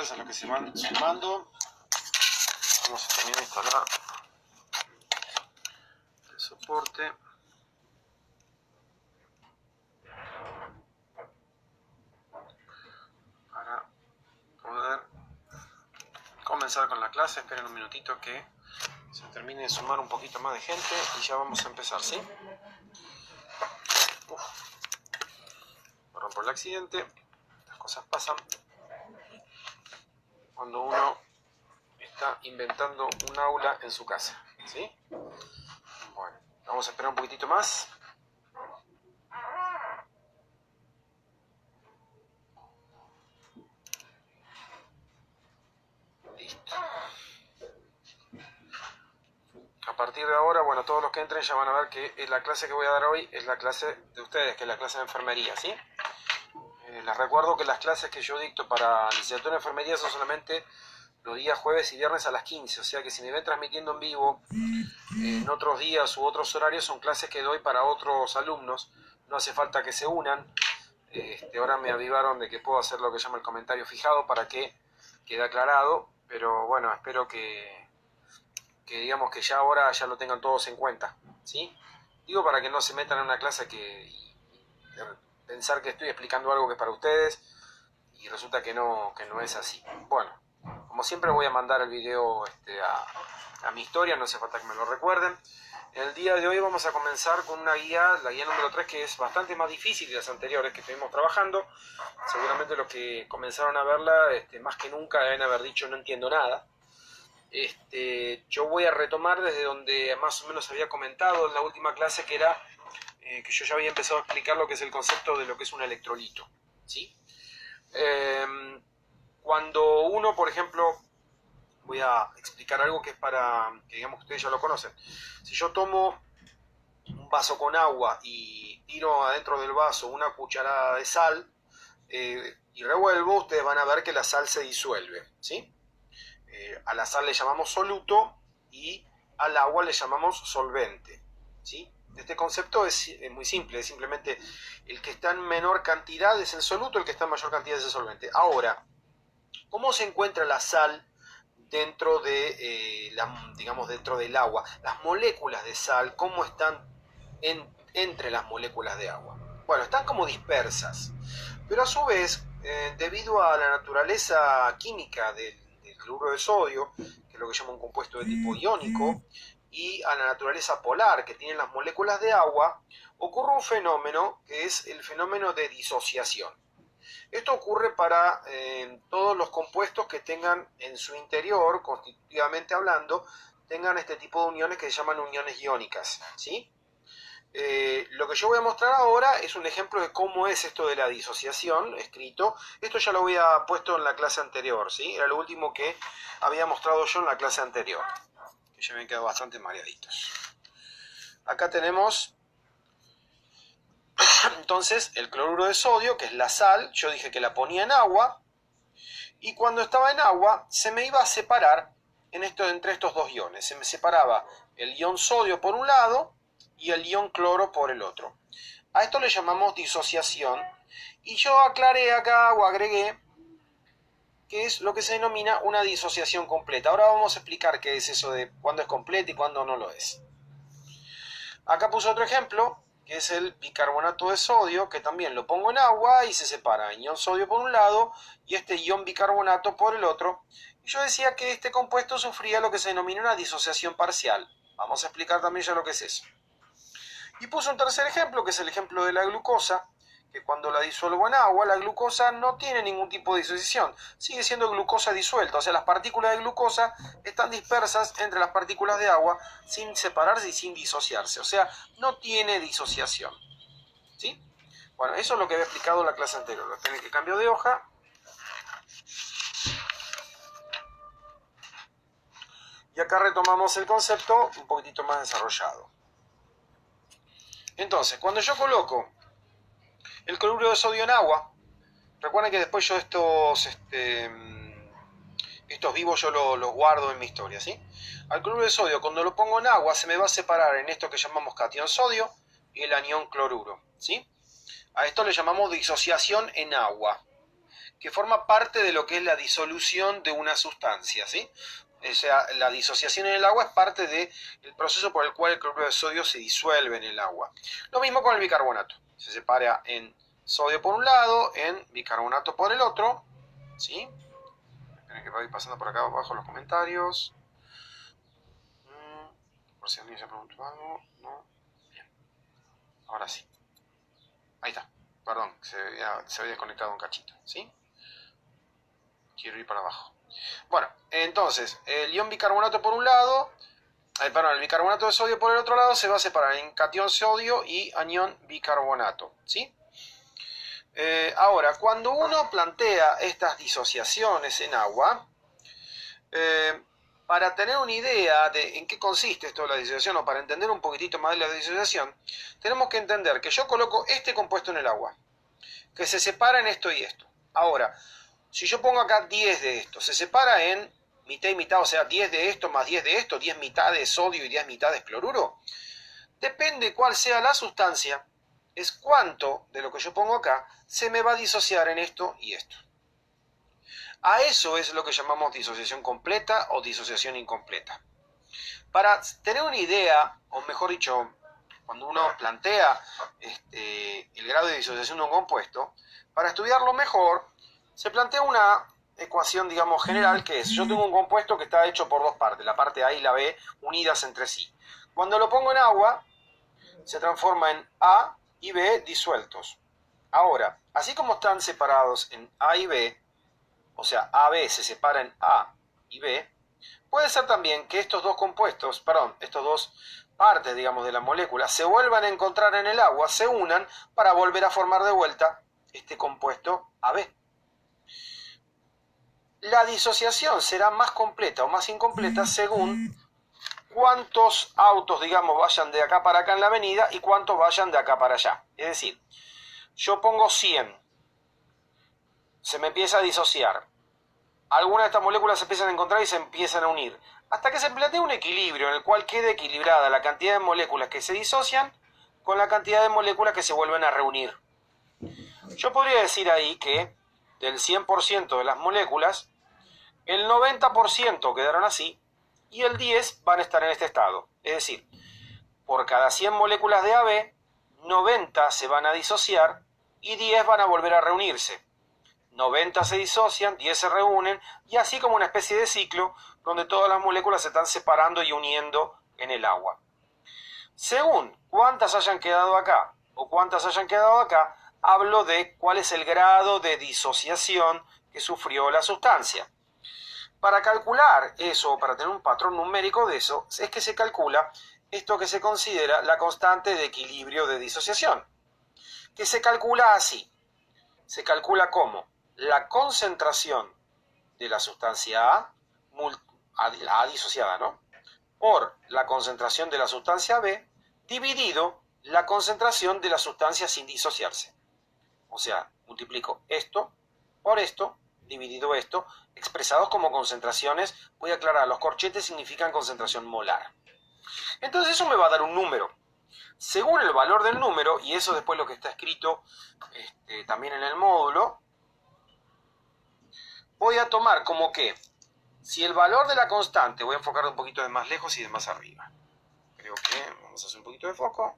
claves a las que se van sumando. Vamos a terminar de instalar el soporte. Para poder comenzar con la clase. Esperen un minutito que se termine de sumar un poquito más de gente y ya vamos a empezar, ¿sí? Perdón por el accidente. Las cosas pasan cuando uno está inventando un aula en su casa, ¿sí? Bueno, vamos a esperar un poquitito más. Listo. A partir de ahora, bueno, todos los que entren ya van a ver que la clase que voy a dar hoy es la clase de ustedes, que es la clase de enfermería, ¿sí? Les recuerdo que las clases que yo dicto para licenciatura en enfermería son solamente los días jueves y viernes a las 15, o sea que si me ven transmitiendo en vivo en otros días u otros horarios son clases que doy para otros alumnos, no hace falta que se unan. Ahora me avivaron de que puedo hacer lo que llama el comentario fijado para que quede aclarado, pero bueno, espero que digamos que ya ahora ya lo tengan todos en cuenta, ¿sí? Digo para que no se metan en una clase y pensar que estoy explicando algo que es para ustedes y resulta que no es así. Bueno, como siempre voy a mandar el video a mi historia, no hace falta que me lo recuerden. En el día de hoy vamos a comenzar con una guía, la guía número 3, que es bastante más difícil que las anteriores que estuvimos trabajando. Seguramente los que comenzaron a verla, más que nunca deben haber dicho no entiendo nada. Yo voy a retomar desde donde más o menos había comentado en la última clase, que era que yo ya había empezado a explicar lo que es el concepto de lo que es un electrolito, ¿sí? Cuando uno, por ejemplo, voy a explicar algo que es para, que digamos que ustedes ya lo conocen. Si yo tomo un vaso con agua y tiro adentro del vaso una cucharada de sal y revuelvo, ustedes van a ver que la sal se disuelve, ¿sí? A la sal le llamamos soluto y al agua le llamamos solvente, ¿sí? Este concepto es muy simple, es simplemente el que está en menor cantidad es el soluto, el que está en mayor cantidad es el solvente. Ahora, ¿cómo se encuentra la sal dentro de, digamos, dentro del agua? Las moléculas de sal, ¿cómo están entre las moléculas de agua? Bueno, están como dispersas, pero a su vez, debido a la naturaleza química del cloruro de sodio, que es lo que llama un compuesto de tipo iónico, y a la naturaleza polar que tienen las moléculas de agua, ocurre un fenómeno que es el fenómeno de disociación. Esto ocurre para todos los compuestos que tengan en su interior, constitutivamente hablando, tengan este tipo de uniones que se llaman uniones iónicas, ¿sí? Lo que yo voy a mostrar ahora es un ejemplo de cómo es esto de la disociación escrito. Esto ya lo había puesto en la clase anterior, ¿sí? Era lo último que había mostrado yo en la clase anterior, que ya me han quedado bastante mareaditos. Acá tenemos entonces el cloruro de sodio, que es la sal. Yo dije que la ponía en agua y cuando estaba en agua se me iba a separar entre estos dos iones. Se me separaba el ion sodio por un lado y el ion cloro por el otro. A esto le llamamos disociación y yo aclaré acá o agregué que es lo que se denomina una disociación completa. Ahora vamos a explicar qué es eso de cuándo es completa y cuándo no lo es. Acá puse otro ejemplo, que es el bicarbonato de sodio, que también lo pongo en agua y se separa ion sodio por un lado y este ion bicarbonato por el otro. Y yo decía que este compuesto sufría lo que se denomina una disociación parcial. Vamos a explicar también ya lo que es eso. Y puse un tercer ejemplo, que es el ejemplo de la glucosa, que cuando la disuelvo en agua, la glucosa no tiene ningún tipo de disociación. Sigue siendo glucosa disuelta, o sea, las partículas de glucosa están dispersas entre las partículas de agua sin separarse y sin disociarse. O sea, no tiene disociación, ¿sí? Bueno, eso es lo que había explicado en la clase anterior. Lo tienen que cambio de hoja. Y acá retomamos el concepto un poquitito más desarrollado. Entonces, cuando yo coloco el cloruro de sodio en agua, recuerden que después yo estos vivos yo los guardo en mi historia, ¿sí? Al cloruro de sodio, cuando lo pongo en agua, se me va a separar en esto que llamamos catión sodio y el anión cloruro, ¿sí? A esto le llamamos disociación en agua. que forma parte de lo que es la disolución de una sustancia, ¿sí? O sea, la disociación en el agua es parte del proceso por el cual el cloruro de sodio se disuelve en el agua. Lo mismo con el bicarbonato. Se separa en sodio por un lado, en bicarbonato por el otro, ¿sí? Esperen que voy pasando por acá abajo los comentarios. Por si alguien se preguntó algo. No. Bien. Ahora sí. Ahí está. Perdón, se había desconectado un cachito, ¿sí? Quiero ir para abajo. Bueno, entonces, el ion bicarbonato por un lado, el bicarbonato de sodio por el otro lado se va a separar en cation sodio y anión bicarbonato, ¿sí? Ahora, cuando uno plantea estas disociaciones en agua, para tener una idea de en qué consiste esto de la disociación, o para entender un poquitito más de la disociación, tenemos que entender que yo coloco este compuesto en el agua, que se separa en esto y esto. Ahora, si yo pongo acá 10 de esto, se separa en mitad y mitad, o sea, 10 de esto más 10 de esto, 10 mitad de sodio y 10 mitad de cloruro. Depende cuál sea la sustancia, es cuánto de lo que yo pongo acá se me va a disociar en esto y esto. A eso es lo que llamamos disociación completa o disociación incompleta. Para tener una idea, o mejor dicho, cuando uno plantea el grado de disociación de un compuesto, para estudiarlo mejor, se plantea una ecuación, digamos, general, que es, yo tengo un compuesto que está hecho por dos partes, la parte A y la B, unidas entre sí. Cuando lo pongo en agua, se transforma en A y B disueltos. Ahora, así como están separados en A y B, o sea, AB se separa en A y B, puede ser también que estos dos compuestos, estos dos partes, digamos, de la molécula, se vuelvan a encontrar en el agua, se unan para volver a formar de vuelta este compuesto AB. La disociación será más completa o más incompleta según cuántos autos, digamos, vayan de acá para acá en la avenida y cuántos vayan de acá para allá. Es decir, yo pongo 100, se me empieza a disociar. Algunas de estas moléculas se empiezan a encontrar y se empiezan a unir, hasta que se plantea un equilibrio en el cual quede equilibrada la cantidad de moléculas que se disocian con la cantidad de moléculas que se vuelven a reunir. Yo podría decir ahí que del 100% de las moléculas, el 90% quedaron así y el 10% van a estar en este estado. Es decir, por cada 100 moléculas de AB, 90 se van a disociar y 10 van a volver a reunirse. 90 se disocian, 10 se reúnen, y así como una especie de ciclo donde todas las moléculas se están separando y uniendo en el agua. Según cuántas hayan quedado acá o cuántas hayan quedado acá, hablo de cuál es el grado de disociación que sufrió la sustancia. Para calcular eso, para tener un patrón numérico de eso, es que se calcula esto que se considera la constante de equilibrio de disociación, que se calcula así. Se calcula como la concentración de la sustancia A, la A disociada, ¿no?, por la concentración de la sustancia B, dividido la concentración de la sustancia sin disociarse. O sea, multiplico esto por esto, dividido esto, expresados como concentraciones. Voy a aclarar, los corchetes significan concentración molar. Entonces eso me va a dar un número. Según el valor del número, y eso después lo que está escrito también en el módulo, voy a tomar como que, si el valor de la constante, voy a enfocar un poquito de más lejos y de más arriba. Creo que vamos a hacer un poquito de foco.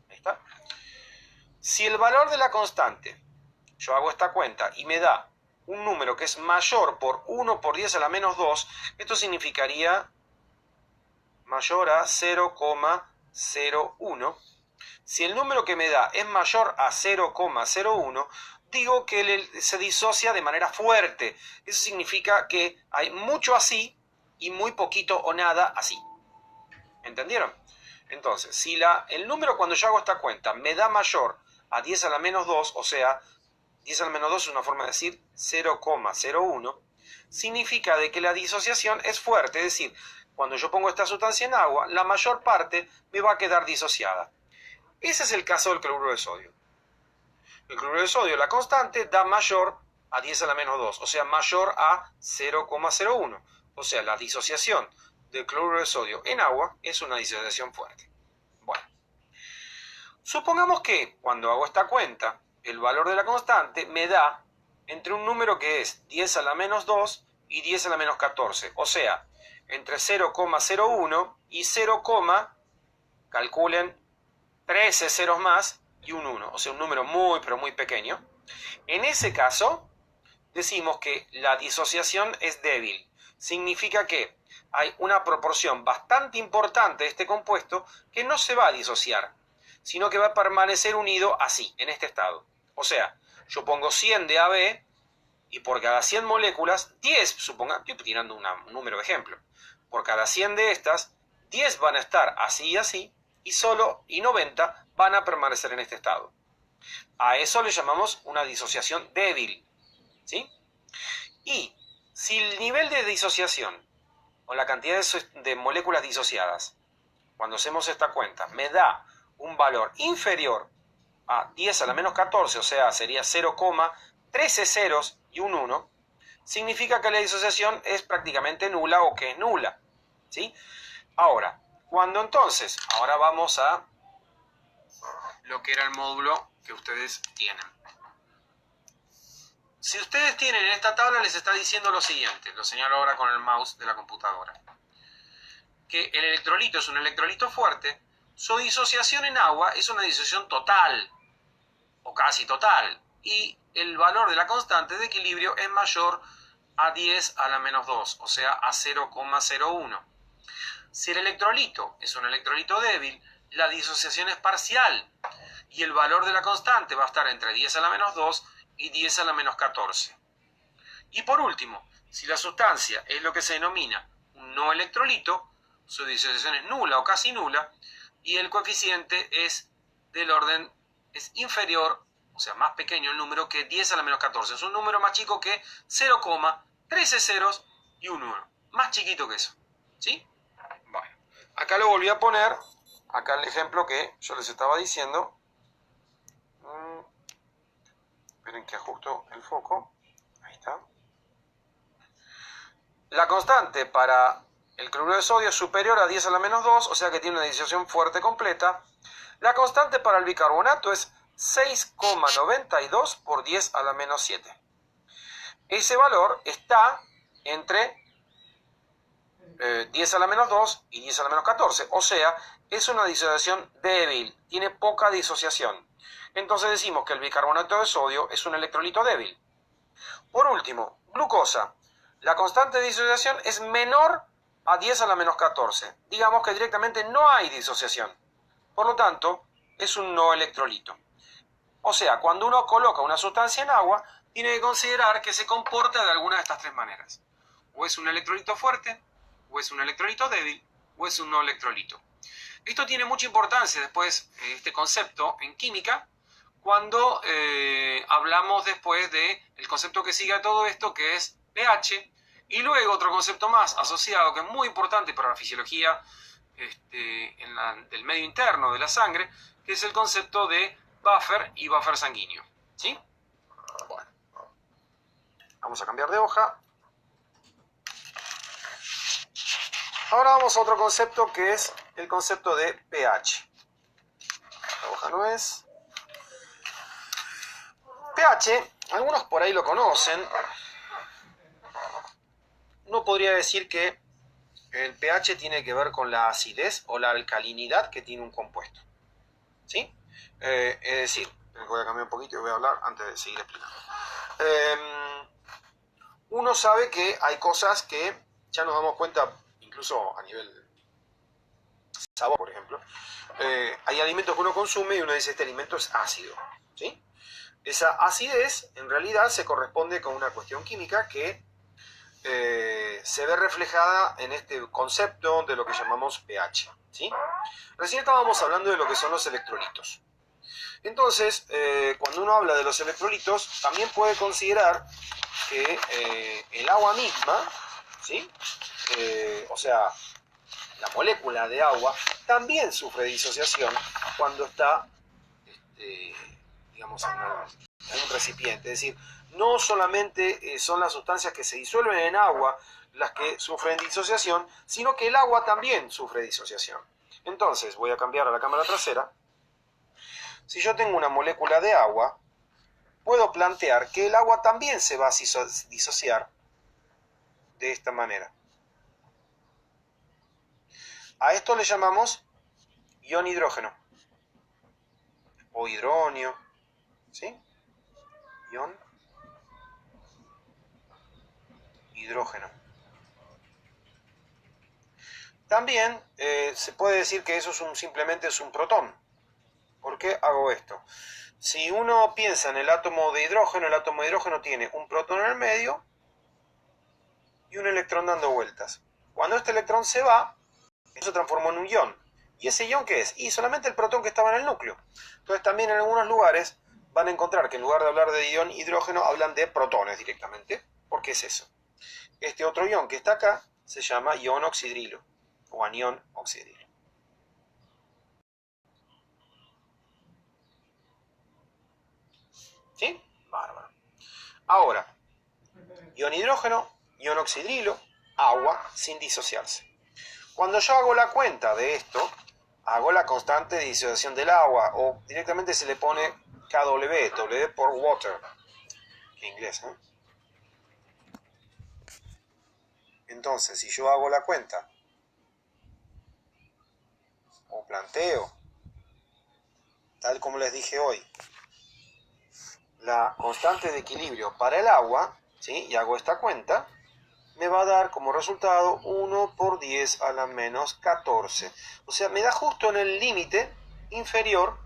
Ahí está. Si el valor de la constante, yo hago esta cuenta y me da un número que es mayor por 1 por 10 a la menos 2, esto significaría mayor a 0,01. Si el número que me da es mayor a 0,01, digo que se disocia de manera fuerte. Eso significa que hay mucho así y muy poquito o nada así. ¿Entendieron? Entonces, si el número cuando yo hago esta cuenta me da mayor a 10 a la menos 2, o sea, 10 a la menos 2 es una forma de decir 0,01, significa de que la disociación es fuerte, es decir, cuando yo pongo esta sustancia en agua, la mayor parte me va a quedar disociada. Ese es el caso del cloruro de sodio. El cloruro de sodio, la constante, da mayor a 10 a la menos 2, o sea, mayor a 0,01. O sea, la disociación del cloruro de sodio en agua es una disociación fuerte. Bueno, supongamos que cuando hago esta cuenta, el valor de la constante me da entre un número que es 10 a la menos 2 y 10 a la menos 14. O sea, entre 0,01 y 0, calculen 13 ceros más y un 1. O sea, un número muy, pero muy pequeño. En ese caso, decimos que la disociación es débil. Significa que hay una proporción bastante importante de este compuesto que no se va a disociar, sino que va a permanecer unido así, en este estado. O sea, yo pongo 100 de AB y por cada 100 moléculas, 10, suponga, estoy tirando un número de ejemplo, por cada 100 de estas, 10 van a estar así y así, y 90 van a permanecer en este estado. A eso le llamamos una disociación débil, ¿sí? Y si el nivel de disociación o la cantidad de moléculas disociadas, cuando hacemos esta cuenta, me da un valor inferior a 10 a la menos 14, o sea, sería 0,13 ceros y un 1, significa que la disociación es prácticamente nula o que es nula, ¿sí? Ahora, cuando entonces, ahora vamos a lo que era el módulo que ustedes tienen. Si ustedes tienen en esta tabla, les está diciendo lo siguiente, lo señalo ahora con el mouse de la computadora, que el electrolito es un electrolito fuerte, su disociación en agua es una disociación total, o casi total, y el valor de la constante de equilibrio es mayor a 10 a la menos 2, o sea, a 0,01. Si el electrolito es un electrolito débil, la disociación es parcial, y el valor de la constante va a estar entre 10 a la menos 2 y 10 a la menos 14. Y por último, si la sustancia es lo que se denomina un no electrolito, su disociación es nula o casi nula, y el coeficiente es del orden, es inferior, o sea, más pequeño el número que 10 a la menos 14. Es un número más chico que 0,13 ceros y un 1. Más chiquito que eso. ¿Sí? Bueno, acá lo volví a poner, acá el ejemplo que yo les estaba diciendo. Esperen que ajusto el foco. Ahí está. La constante para el cloruro de sodio es superior a 10 a la menos 2, o sea que tiene una disociación fuerte completa. La constante para el bicarbonato es 6,92 por 10 a la menos 7. Ese valor está entre 10 a la menos 2 y 10 a la menos 14, o sea, es una disociación débil, tiene poca disociación. Entonces decimos que el bicarbonato de sodio es un electrolito débil. Por último, glucosa. La constante de disociación es menor a 10 a la menos 14. Digamos que directamente no hay disociación. Por lo tanto, es un no electrolito. O sea, cuando uno coloca una sustancia en agua, tiene que considerar que se comporta de alguna de estas tres maneras. O es un electrolito fuerte, o es un electrolito débil, o es un no electrolito. Esto tiene mucha importancia después, este concepto en química, cuando hablamos después del concepto que sigue a todo esto, que es pH, y luego otro concepto más asociado, que es muy importante para la fisiología del medio interno de la sangre, que es el concepto de buffer y buffer sanguíneo. ¿Sí? Bueno, vamos a cambiar de hoja. Ahora vamos a otro concepto que es el concepto de pH. La hoja no es. pH, algunos por ahí lo conocen. Uno podría decir que el pH tiene que ver con la acidez o la alcalinidad que tiene un compuesto. ¿Sí? Es decir, voy a cambiar un poquito y voy a hablar antes de seguir explicando. Uno sabe que hay cosas que ya nos damos cuenta, incluso a nivel sabor, por ejemplo. Hay alimentos que uno consume y uno dice, este alimento es ácido. ¿Sí? Esa acidez en realidad se corresponde con una cuestión química que se ve reflejada en este concepto de lo que llamamos pH. ¿Sí? Recién estábamos hablando de lo que son los electrolitos. Entonces, cuando uno habla de los electrolitos, también puede considerar que el agua misma, ¿sí? O sea, la molécula de agua, también sufre disociación cuando está, digamos, en un recipiente. Es decir, no solamente son las sustancias que se disuelven en agua las que sufren disociación, sino que el agua también sufre disociación. Entonces, voy a cambiar a la cámara trasera. Si yo tengo una molécula de agua, puedo plantear que el agua también se va a disociar de esta manera. A esto le llamamos ion hidrógeno o hidronio, ¿sí? Ion hidrógeno. También se puede decir que eso simplemente es un protón. ¿Por qué hago esto? Si uno piensa en el átomo de hidrógeno, el átomo de hidrógeno tiene un protón en el medio y un electrón dando vueltas. Cuando este electrón se va, eso se transformó en un ion. ¿Y ese ion qué es? Y solamente el protón que estaba en el núcleo. Entonces también en algunos lugares van a encontrar que en lugar de hablar de ion hidrógeno, hablan de protones directamente. ¿Por qué es eso? Este otro ion que está acá se llama ion oxidrilo o anión oxidrilo. ¿Sí? Bárbaro. Ahora, ion hidrógeno, ion oxidrilo, agua sin disociarse. Cuando yo hago la cuenta de esto, hago la constante de disociación del agua, o directamente se le pone KW, W por water. Qué inglés, ¿eh? Entonces, si yo hago la cuenta, o planteo, tal como les dije hoy, la constante de equilibrio para el agua, ¿sí? Y hago esta cuenta, me va a dar como resultado 1 por 10 a la menos 14. O sea, me da justo en el límite inferior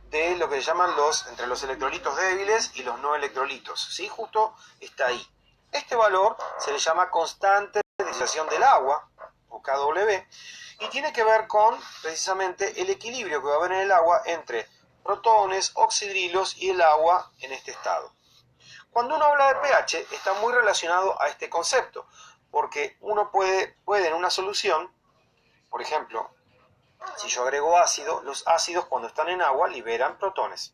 de lo que llaman entre los electrolitos débiles y los no electrolitos, ¿sí? Justo está ahí. Este valor se le llama constante de disociación del agua, o KW, y tiene que ver con, precisamente, el equilibrio que va a haber en el agua entre protones, oxidrilos y el agua en este estado. Cuando uno habla de pH, está muy relacionado a este concepto, porque uno puede en una solución, por ejemplo, si yo agrego ácido, los ácidos cuando están en agua liberan protones.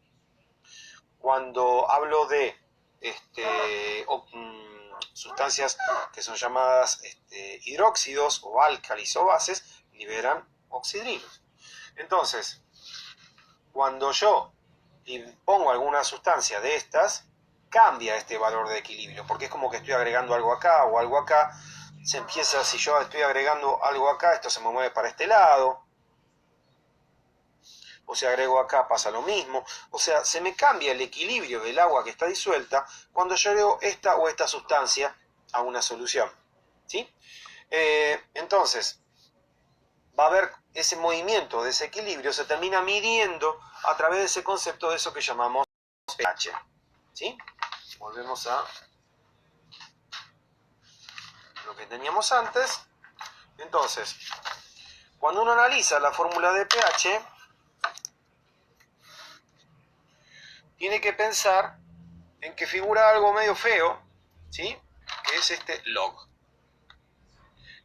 Cuando hablo de sustancias que son llamadas hidróxidos o álcalis o bases, liberan oxidrilos. Entonces, cuando yo pongo alguna sustancia de estas, cambia este valor de equilibrio, porque es como que estoy agregando algo acá o algo acá. Se empieza, si yo estoy agregando algo acá, esto se me mueve para este lado. O si agrego acá pasa lo mismo. O sea, se me cambia el equilibrio del agua que está disuelta cuando yo agrego esta o esta sustancia a una solución. ¿Sí? Entonces, va a haber ese movimiento, de ese equilibrio, se termina midiendo a través de ese concepto de eso que llamamos pH. ¿Sí? Volvemos a lo que teníamos antes. Entonces, cuando uno analiza la fórmula de pH, tiene que pensar en que figura algo medio feo, ¿sí? Que es este log.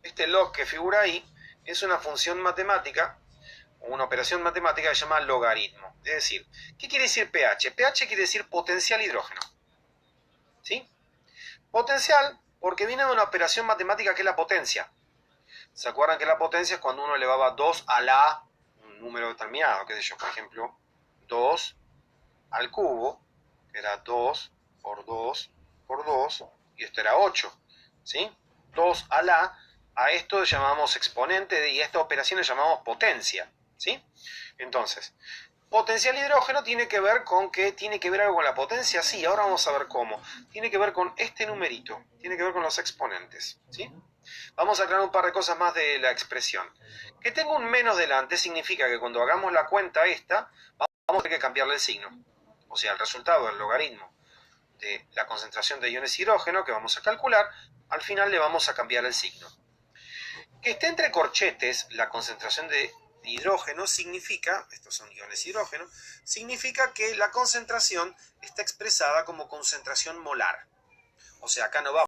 Este log que figura ahí es una función matemática o una operación matemática que se llama logaritmo. Es decir, ¿qué quiere decir pH? pH quiere decir potencial hidrógeno. ¿Sí? Potencial porque viene de una operación matemática que es la potencia. ¿Se acuerdan que la potencia es cuando uno elevaba 2 a la un número determinado? Qué sé yo, por ejemplo, 2 al cubo, que era 2 por 2 por 2, y esto era 8. ¿Sí? 2 a esto le llamamos exponente y a esta operación le llamamos potencia. ¿Sí? Entonces, potencial hidrógeno tiene que ver con ¿qué? ¿Tiene que ver algo con la potencia? Sí, ahora vamos a ver cómo. Tiene que ver con este numerito, tiene que ver con los exponentes. ¿Sí? Vamos a aclarar un par de cosas más de la expresión. Que tenga un menos delante significa que cuando hagamos la cuenta esta, vamos a tener que cambiarle el signo. O sea, el resultado del logaritmo de la concentración de iones hidrógeno que vamos a calcular, al final le vamos a cambiar el signo. Que esté entre corchetes la concentración de hidrógeno significa, estos son iones hidrógeno, significa que la concentración está expresada como concentración molar. O sea, acá no va